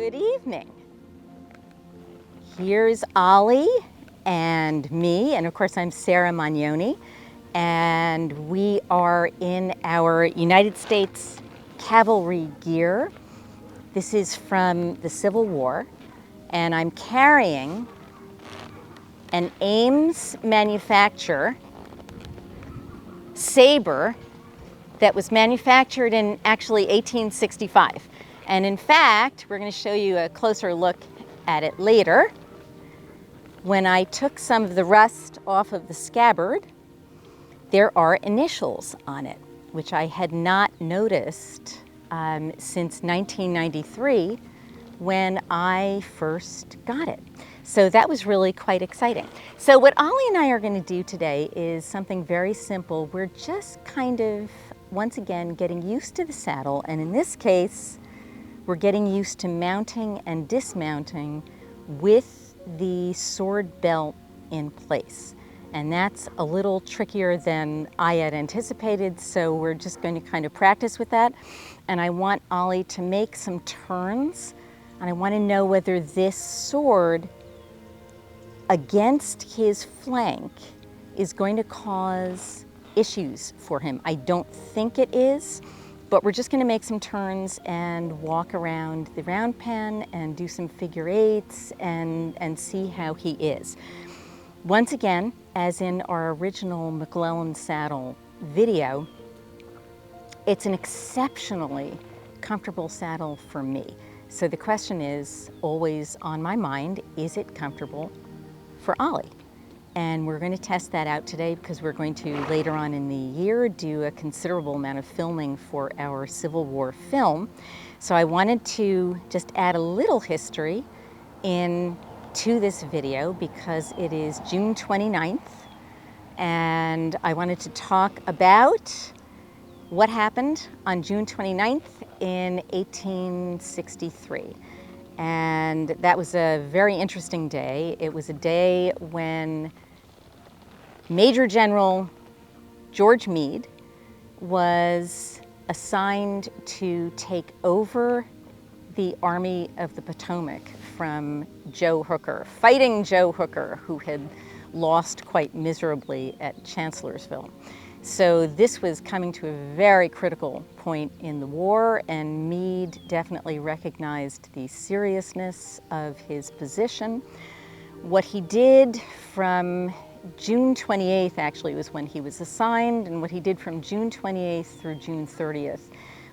Good evening. Here's Ollie and me, and of course I'm Sarah Magnoni, and we are in our United States cavalry gear. This is from the Civil War, and I'm carrying an Ames manufacture saber that was manufactured in actually 1865. And in fact, we're going to show you a closer look at it later. When I took some of the rust off of the scabbard, there are initials on it, which I had not noticed since 1993 when I first got it. So that was really quite exciting. So what Ollie and I are going to do today is something very simple. We're just kind of, once again, getting used to the saddle, and in this case, we're getting used to mounting and dismounting with the sword belt in place. And that's a little trickier than I had anticipated, so we're just going to kind of practice with that. And I want Ollie to make some turns, and I want to know whether this sword against his flank is going to cause issues for him. I don't think it is, but we're just going to make some turns and walk around the round pen and do some figure eights and see how he is. Once again, as in our original McClellan saddle video, it's an exceptionally comfortable saddle for me. So the question is always on my mind, is it comfortable for Ollie? And we're going to test that out today because we're going to later on in the year do a considerable amount of filming for our Civil War film. So I wanted to just add a little history to this video because it is June 29th, and I wanted to talk about what happened on June 29th in 1863. And that was a very interesting day. It was a day when Major General George Meade was assigned to take over the Army of the Potomac from Joe Hooker, fighting Joe Hooker, who had lost quite miserably at Chancellorsville. So this was coming to a very critical point in the war, and Meade definitely recognized the seriousness of his position. What he did from June 28th actually was when he was assigned, and what he did from June 28th through June 30th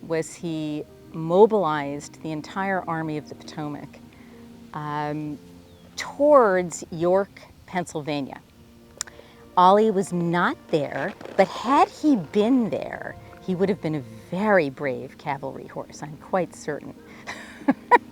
was he mobilized the entire Army of the Potomac towards York, Pennsylvania. Ollie was not there, but had he been there, he would have been a very brave cavalry horse, I'm quite certain.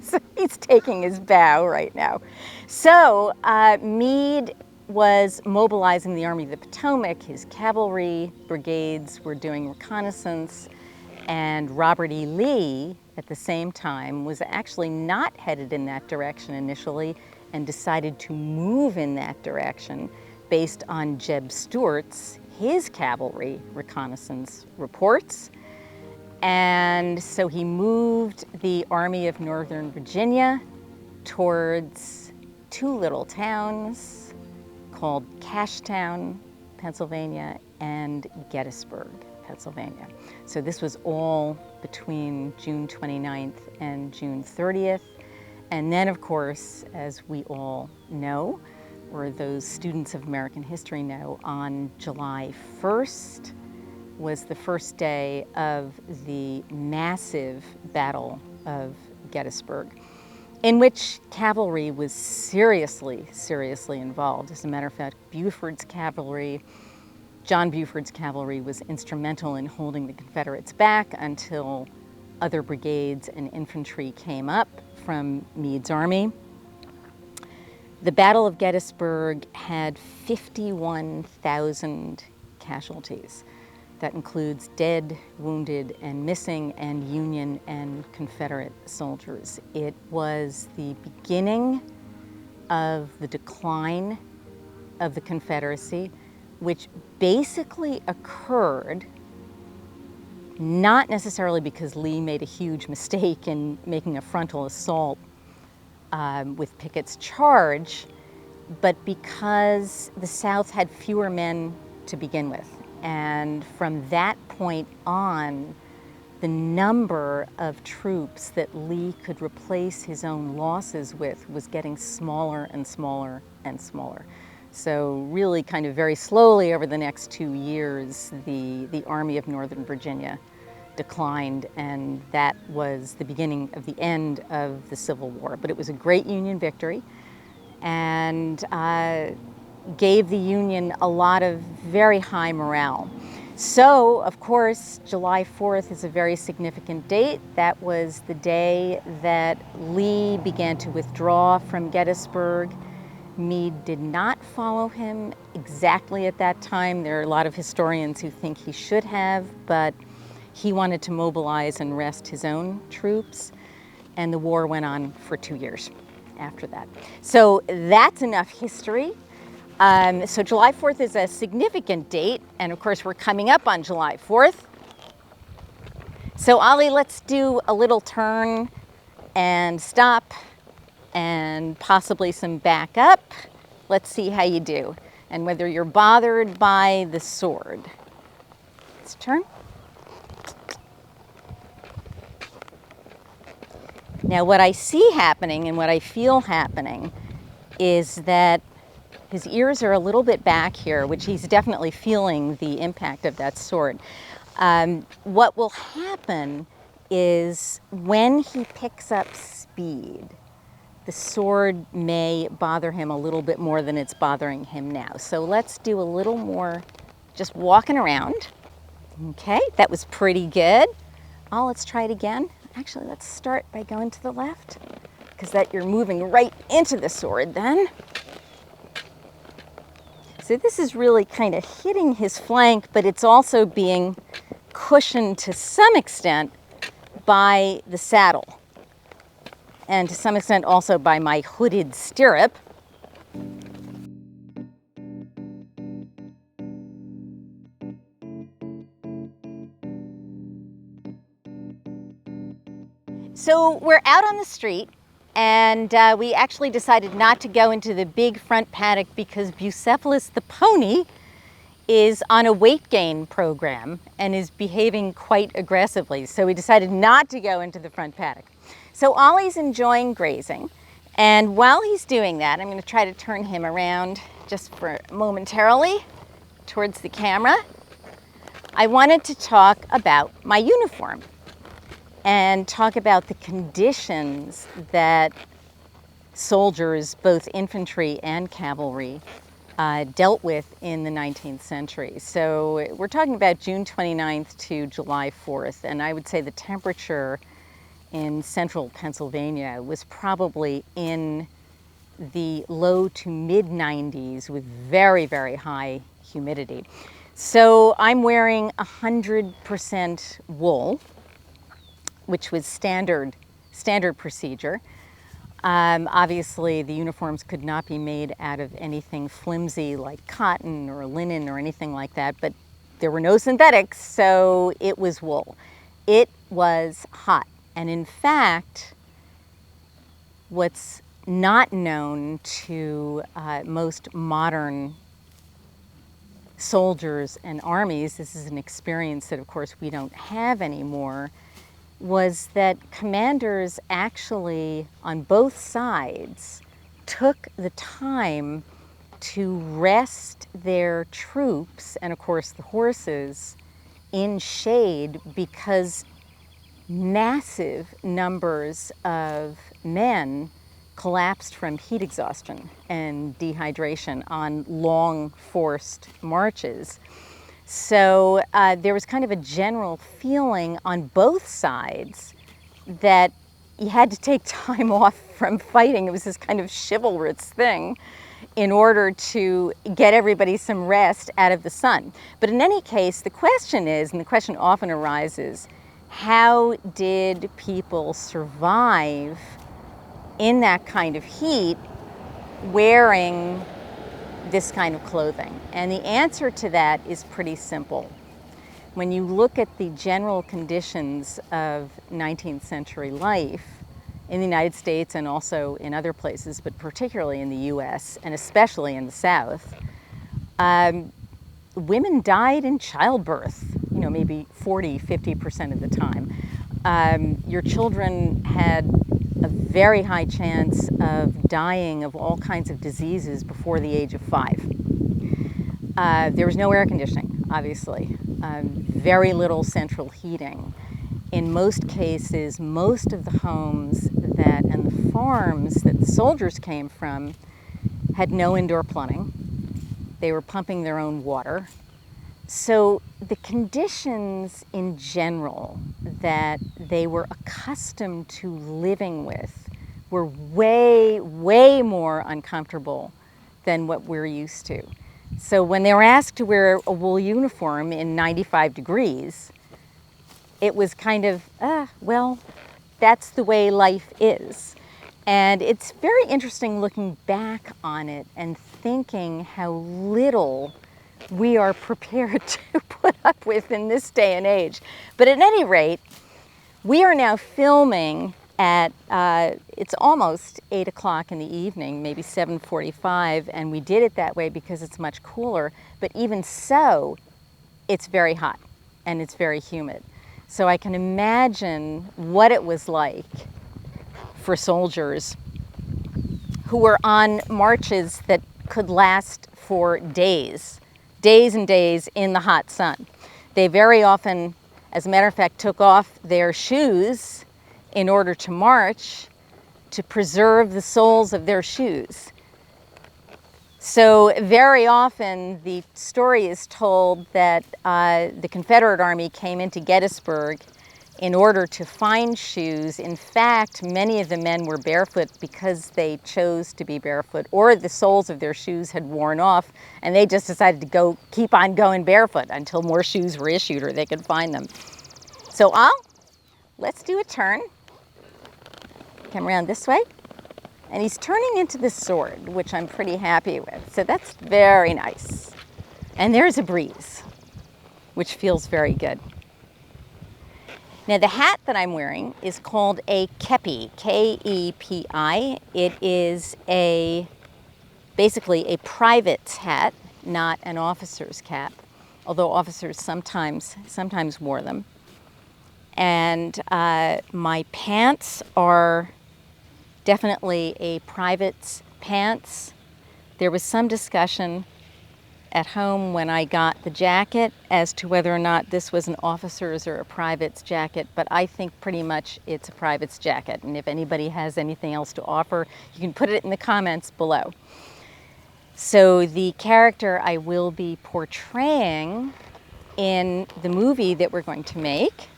So he's taking his bow right now. So Meade was mobilizing the Army of the Potomac. His cavalry brigades were doing reconnaissance, and Robert E. Lee, at the same time, was actually not headed in that direction initially and decided to move in that direction based on Jeb Stuart's, his cavalry reconnaissance reports. And so he moved the Army of Northern Virginia towards two little towns called Cashtown, Pennsylvania, and Gettysburg, Pennsylvania. So this was all between June 29th and June 30th. And then, of course, as we all know, or those students of American history know, on July 1st was the first day of the massive Battle of Gettysburg, in which cavalry was seriously involved. As a matter of fact, John Buford's cavalry was instrumental in holding the Confederates back until other brigades and infantry came up from Meade's army. The Battle of Gettysburg had 51,000 casualties. That includes dead, wounded, and missing, and Union and Confederate soldiers. It was the beginning of the decline of the Confederacy, which basically occurred not necessarily because Lee made a huge mistake in making a frontal assault with Pickett's charge, but because the South had fewer men to begin with. And from that point on, the number of troops that Lee could replace his own losses with was getting smaller and smaller and smaller. So really kind of very slowly over the next 2 years, the Army of Northern Virginia declined, and that was the beginning of the end of the Civil War. But it was a great Union victory, and gave the Union a lot of very high morale. So, of course, July 4th is a very significant date. That was the day that Lee began to withdraw from Gettysburg. Meade did not follow him exactly at that time. There are a lot of historians who think he should have, but he wanted to mobilize and rest his own troops, and the war went on for 2 years after that. So that's enough history. So July 4th is a significant date, and of course we're coming up on July 4th. So Ollie, let's do a little turn and stop and possibly some back up. Let's see how you do and whether you're bothered by the sword. Let's turn. Now what I see happening and what I feel happening is that his ears are a little bit back here, which he's definitely feeling the impact of that sword. What will happen is when he picks up speed, the sword may bother him a little bit more than it's bothering him now. So let's do a little more just walking around. Okay, that was pretty good. Oh, let's try it again. Actually, let's start by going to the left, because that you're moving right into the sword then. So this is really kind of hitting his flank, but it's also being cushioned to some extent by the saddle, and to some extent also by my hooded stirrup. So we're out on the street, and we actually decided not to go into the big front paddock because Bucephalus the pony is on a weight gain program and is behaving quite aggressively. So we decided not to go into the front paddock. So Ollie's enjoying grazing, and while he's doing that, I'm going to try to turn him around just for momentarily towards the camera. I wanted to talk about my uniform and talk about the conditions that soldiers, both infantry and cavalry, dealt with in the 19th century. So we're talking about June 29th to July 4th, and I would say the temperature in central Pennsylvania was probably in the low to mid 90s with very, very high humidity. So I'm wearing 100% wool, which was standard procedure. Obviously, the uniforms could not be made out of anything flimsy like cotton or linen or anything like that, but there were no synthetics, so it was wool. It was hot, and in fact, what's not known to most modern soldiers and armies, this is an experience that of course we don't have anymore, was that commanders actually on both sides took the time to rest their troops and of course the horses in shade, because massive numbers of men collapsed from heat exhaustion and dehydration on long forced marches. So there was kind of a general feeling on both sides that you had to take time off from fighting. It was this kind of chivalrous thing in order to get everybody some rest out of the sun. But in any case, the question is, and the question often arises, how did people survive in that kind of heat wearing this kind of clothing? And the answer to that is pretty simple. When you look at the general conditions of 19th century life, in the United States and also in other places, but particularly in the US and especially in the South, women died in childbirth, you know, maybe 40, 50% of the time. Your children had a very high chance of dying of all kinds of diseases before the age of 5. There was no air conditioning, obviously, very little central heating. In most cases, most of the homes and the farms that the soldiers came from had no indoor plumbing. They were pumping their own water. So the conditions in general that they were accustomed to living with were way, way more uncomfortable than what we're used to. So when they were asked to wear a wool uniform in 95 degrees, it was kind of, well, that's the way life is. And it's very interesting looking back on it and thinking how little we are prepared to put up with in this day and age. But at any rate, we are now filming at, it's almost 8 o'clock in the evening, maybe 7:45, and we did it that way because it's much cooler. But even so, it's very hot and it's very humid. So I can imagine what it was like for soldiers who were on marches that could last for days and days in the hot sun. They very often, as a matter of fact, took off their shoes in order to march to preserve the soles of their shoes. So very often the story is told that the Confederate Army came into Gettysburg in order to find shoes. In fact, many of the men were barefoot because they chose to be barefoot, or the soles of their shoes had worn off and they just decided to keep on going barefoot until more shoes were issued or they could find them. So let's do a turn. Come around this way. And he's turning into the sword, which I'm pretty happy with. So that's very nice. And there's a breeze, which feels very good. Now the hat that I'm wearing is called a kepi, K-E-P-I. It is basically a private's hat, not an officer's cap, although officers sometimes wore them. And my pants are definitely a private's pants. There was some discussion at home when I got the jacket as to whether or not this was an officer's or a private's jacket, but I think pretty much it's a private's jacket. And if anybody has anything else to offer, you can put it in the comments below. So the character I will be portraying in the movie that we're going to make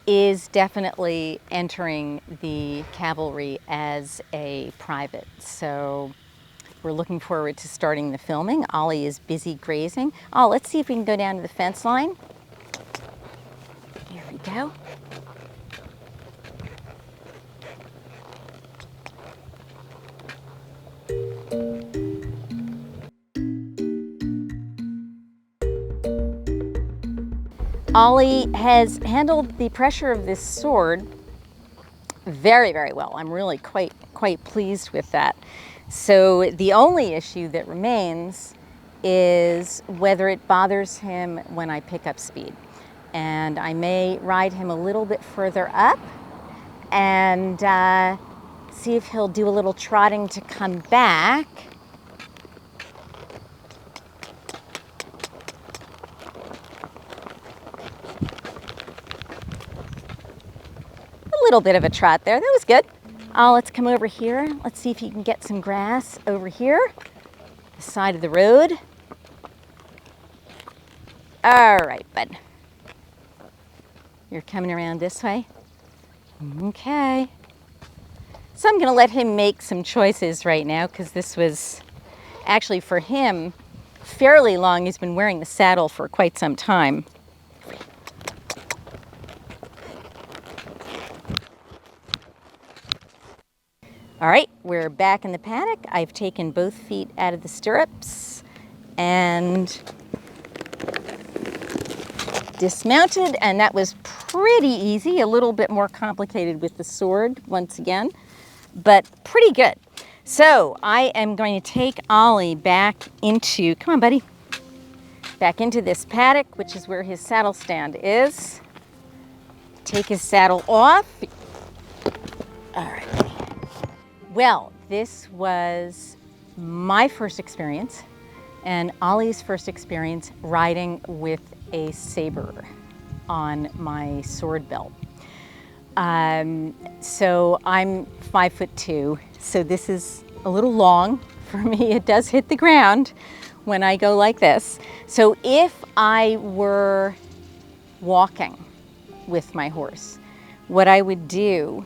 is definitely entering the cavalry as a private. So we're looking forward to starting the filming. Ollie is busy grazing. Let's see if we can go down to the fence line. Here we go. Ollie has handled the pressure of this sword very, very well. I'm really quite pleased with that. So the only issue that remains is whether it bothers him when I pick up speed. And I may ride him a little bit further up and see if he'll do a little trotting to come back. A little bit of a trot there. That was good. Let's come over here. Let's see if you can get some grass over here, the side of the road. All right, bud. You're coming around this way? Okay. So I'm going to let him make some choices right now because this was actually for him fairly long. He's been wearing the saddle for quite some time. All right, we're back in the paddock. I've taken both feet out of the stirrups and dismounted, and that was pretty easy, a little bit more complicated with the sword once again, but pretty good. So I am going to take Ollie back into, come on buddy, back into this paddock, which is where his saddle stand is. Take his saddle off. All right. Well, this was my first experience and Ollie's first experience riding with a saber on my sword belt. So I'm 5'2", so this is a little long for me. It does hit the ground when I go like this. So if I were walking with my horse, what I would do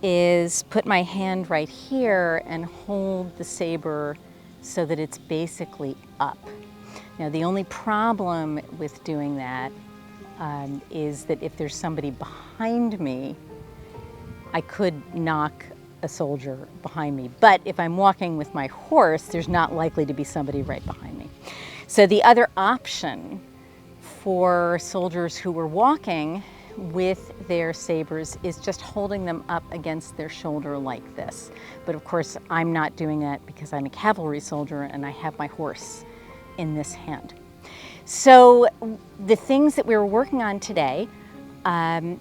is put my hand right here and hold the saber so that it's basically up. Now the only problem with doing that is that if there's somebody behind me, I could knock a soldier behind me. But if I'm walking with my horse, there's not likely to be somebody right behind me. So the other option for soldiers who were walking with their sabers is just holding them up against their shoulder like this. But of course, I'm not doing that because I'm a cavalry soldier and I have my horse in this hand. So the things that we were working on today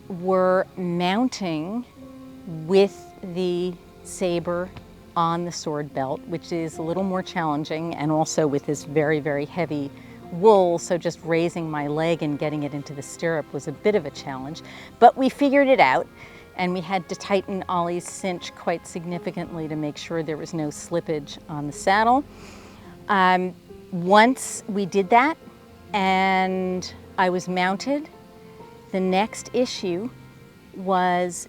were mounting with the saber on the sword belt, which is a little more challenging, and also with this very, very heavy wool, so just raising my leg and getting it into the stirrup was a bit of a challenge. But we figured it out, and we had to tighten Ollie's cinch quite significantly to make sure there was no slippage on the saddle. Once we did that and I was mounted, the next issue was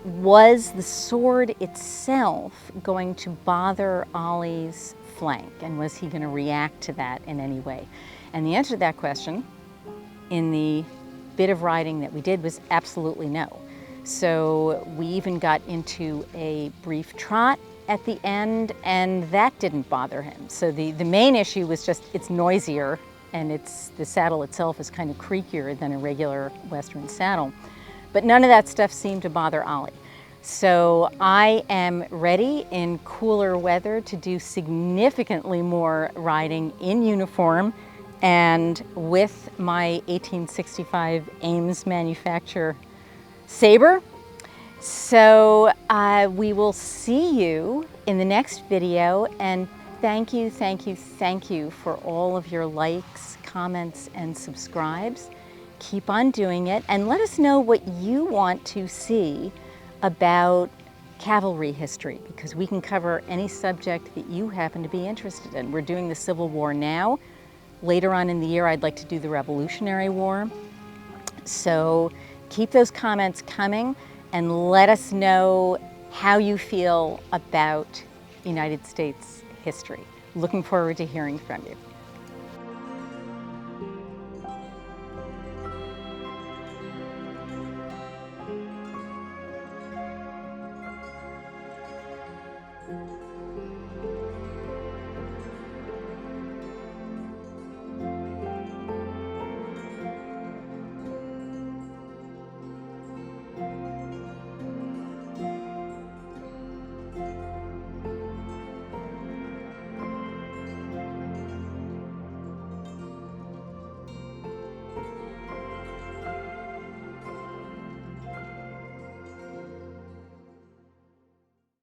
the sword itself going to bother Ollie's flank, and was he going to react to that in any way? And the answer to that question in the bit of riding that we did was absolutely no. So we even got into a brief trot at the end, and that didn't bother him. So the main issue was just it's noisier, and the saddle itself is kind of creakier than a regular Western saddle. But none of that stuff seemed to bother Ollie. So I am ready in cooler weather to do significantly more riding in uniform and with my 1865 Ames manufacture saber. So we will see you in the next video, and thank you, thank you, thank you for all of your likes, comments, and subscribes. Keep on doing it, and let us know what you want to see about cavalry history, because we can cover any subject that you happen to be interested in. We're doing the Civil War now. Later on in the year, I'd like to do the Revolutionary War. So keep those comments coming and let us know how you feel about United States history. Looking forward to hearing from you.